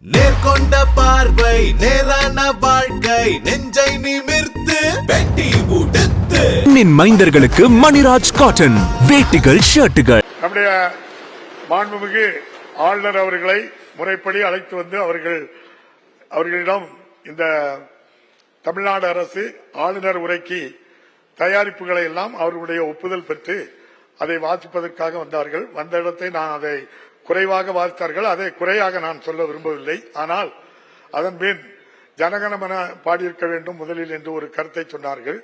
நேர்கொண்ட பார்வை நேரான வாழ்க்கை நெஞ்சை நிமிர்த்து வெட்டி உடுத்து மைந்தர்களுக்கு மணிராஜ் காட்டன் வேட்டிகள் ஷர்ட்டுகள். நம்முடைய மாண்புமிகு ஆளுநர் அவர்களை முறைப்படி அழைத்து வந்து அவர்களிடம் இந்த தமிழ்நாடு அரசு ஆளுநர் உரைக்கு தயாரிப்புகளை எல்லாம் அவர்களுடைய ஒப்புதல் பெற்று அதை வாசிப்பதற்காக வந்தார்கள். வந்த இடத்தை நான் அதை குறைவாக வாசித்தார்கள். அதை குறையாக நான் சொல்ல விரும்பவில்லை. ஆனால் அதன் பின் ஜனகணமன பாடியிருக்க வேண்டும் முதலில் என்று ஒரு கருத்தை சொன்னார்கள்.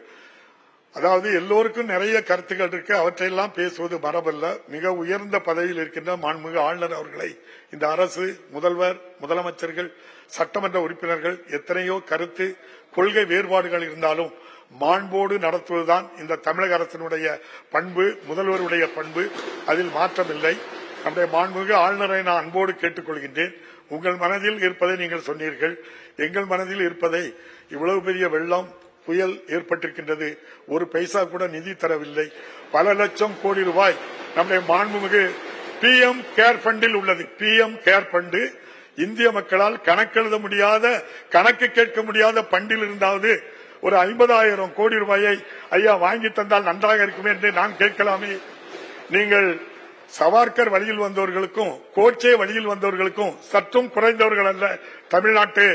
அதாவது எல்லோருக்கும் நிறைய கருத்துக்கள் இருக்கு, அவற்றையெல்லாம் பேசுவது மரபல்ல. மிக உயர்ந்த பதவியில் இருக்கின்ற மாண்புமிகு ஆளுநர் அவர்களை இந்த அரசு, முதல்வர், முதலமைச்சர்கள், சட்டமன்ற உறுப்பினர்கள் எத்தனையோ கருத்து கொள்கை வேறுபாடுகள் இருந்தாலும் மாண்போடு நடத்துவதுதான் இந்த தமிழக அரசினுடைய பண்பு, முதல்வருடைய பண்பு. அதில் மாற்றமில்லை. நம்முடைய மாண்புமிகு ஆளுநரை நான் அன்போடு கேட்டுக் கொள்கின்றேன். உங்கள் மனதில் இருப்பதை நீங்கள் சொன்னீர்கள். எங்கள் மனதில் இருப்பதை இவ்வளவு பெரிய வெள்ளம் புயல் ஏற்பட்டிருக்கின்றது, ஒரு பைசா கூட நிதி தரவில்லை. பல லட்சம் கோடி ரூபாய் நம்முடைய மாண்புமிகு PM கேர் ஃபண்டில் உள்ளது. PM கேர் ஃபண்டு இந்திய மக்களால் கணக்கெழுத முடியாத, கணக்கு கேட்க முடியாத பண்டில் இருந்தாவது ஒரு 50,000 கோடி ரூபாயை ஐயா வாங்கி தந்தால் நன்றாக இருக்குமே என்று நான் கேட்கலாமே. நீங்கள் சவார்கர் வழியில் வந்தவர்களுக்கும் கோட்சே வழியில் வந்தவர்களுக்கும் சற்றும் குறைந்தவர்கள் அல்ல. தமிழ்நாட்டு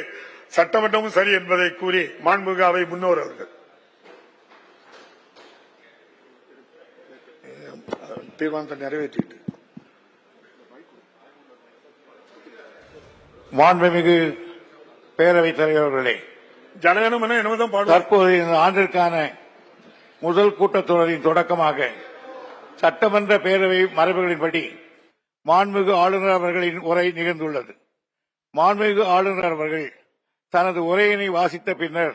சட்டமன்றமும் சரி என்பதை கூறி மாண்புமிகு அவை முன்னோர் அவர்கள் தீர்மானத்தை நிறைவேற்றிட்டு மாண்புமிகு பேரவைத் தலைவர்களே, ஜனகணமன என்னதான் பாடுவார். தற்போது இந்த ஆண்டிற்கான முதல் கூட்டத்தொடரின் தொடக்கமாக சட்டமன்ற பேரவை மரபுகளின்படி மாண்புமிகு ஆளுநர் அவர்களின் உரை நிகழ்ந்துள்ளது. மாண்புமிகு ஆளுநர் அவர்கள் தனது உரையினை வாசித்த பின்னர்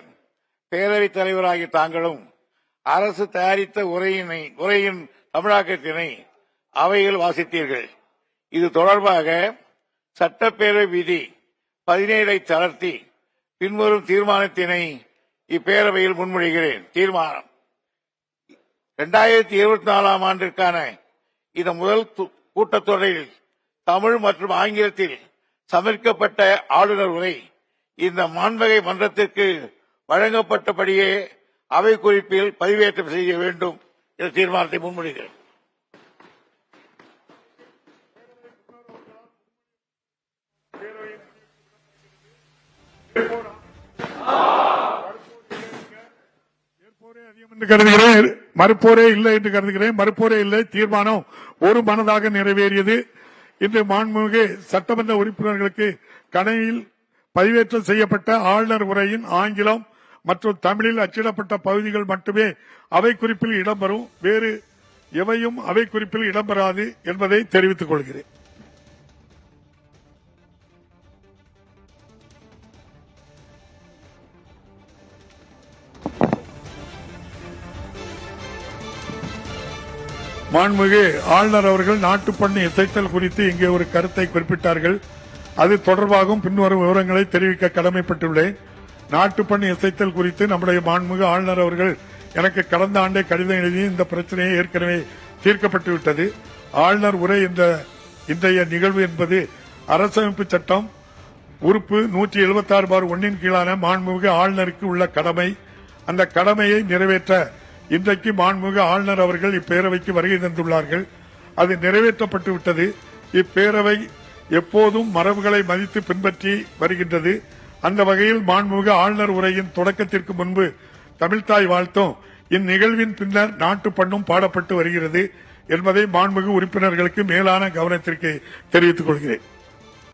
பேரவைத் தலைவராகிய தாங்களும் அரசு தயாரித்த உரையின் தமிழாக்கத்தினை அவையில் வாசித்தீர்கள். இது தொடர்பாக சட்டப்பேரவை விதி 17 தளர்த்தி பின்வரும் தீர்மானத்தினை இப்பேரவையில் முன்மொழிகிறேன். தீர்மானம்: 2024 ஆண்டிற்கான இந்த முதல் கூட்டத்தொடரில் தமிழ் மற்றும் ஆங்கிலத்தில் சமர்ப்பிக்கப்பட்ட ஆளுநர் உரை இந்த மாண்புமிகு மன்றத்திற்கு வழங்கப்பட்டபடியே அவை குறிப்பில் பதிவேற்றம் செய்ய வேண்டும் என்ற தீர்மானத்தை முன்மொழிகிறேன். மறுப்போரே இல்லை என்று கருதுகிறேன். மறுப்போரே இல்லை. தீர்மானம் ஒரு மனதாக நிறைவேறியது. இன்று மாண்புமிகு சட்டமன்ற உறுப்பினர்களுக்கு கணினியில் பதிவேற்றம் செய்யப்பட்ட ஆளுநர் உரையின் ஆங்கிலம் மற்றும் தமிழில் அச்சிடப்பட்ட பகுதிகள் மட்டுமே அவை குறிப்பில் இடம்பெறும். வேறு எவையும் அவை குறிப்பில் இடம்பெறாது என்பதை தெரிவித்துக் கொள்கிறேன். மாண்புமிகு ஆளுநர் அவர்கள் நாட்டுப்பண்ணு இசைத்தல் குறித்து இங்கே ஒரு கருத்தை குறிப்பிட்டார்கள். அது தொடர்பாகவும் பின்வரும் விவரங்களை தெரிவிக்க கடமைப்பட்டுள்ளேன். நாட்டுப்பண்ணு இசைத்தல் குறித்து நம்முடைய மாண்புமிகு ஆளுநர் அவர்கள் எனக்கு கடந்த ஆண்டே கடிதம் எழுதி இந்த பிரச்சனையை ஏற்கனவே தீர்க்கப்பட்டுவிட்டது. ஆளுநர் உரை இன்றைய நிகழ்வு என்பது அரசமைப்பு சட்டம் உறுப்பு 176/1 கீழான மாண்புமிகு ஆளுநருக்கு உள்ள கடமை. அந்த கடமையை நிறைவேற்ற இன்றைக்கு மாண்புமிகு ஆளுநர் அவர்கள் இப்பேரவைக்கு வருகை தந்துள்ளார்கள். அது நிறைவேற்றப்பட்டு விட்டது. இப்பேரவை எப்போதும் மரபுகளை மதித்து பின்பற்றி வருகின்றது. அந்த வகையில் மாண்புமிகு ஆளுநர் உரையின் தொடக்கத்திற்கு முன்பு தமிழ்த்தாய் வாழ்த்தும் இந்நிகழ்வின் பின்னர் நாட்டுப்பண்ணும் பாடப்பட்டு வருகிறது என்பதை மாண்புமிகு உறுப்பினர்களுக்கு மேலான கவனத்திற்கு தெரிவித்துக் கொள்கிறேன்.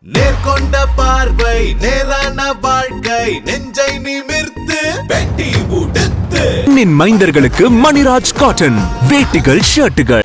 நேர்கொண்ட பார்வை நேரான வாழ்க்கை நெஞ்சை நிமிர்த்து வெட்டி உடுத்து மைந்தர்களுக்கு மணிராஜ் காட்டன் வேட்டிகள் ஷர்ட்டுகள்.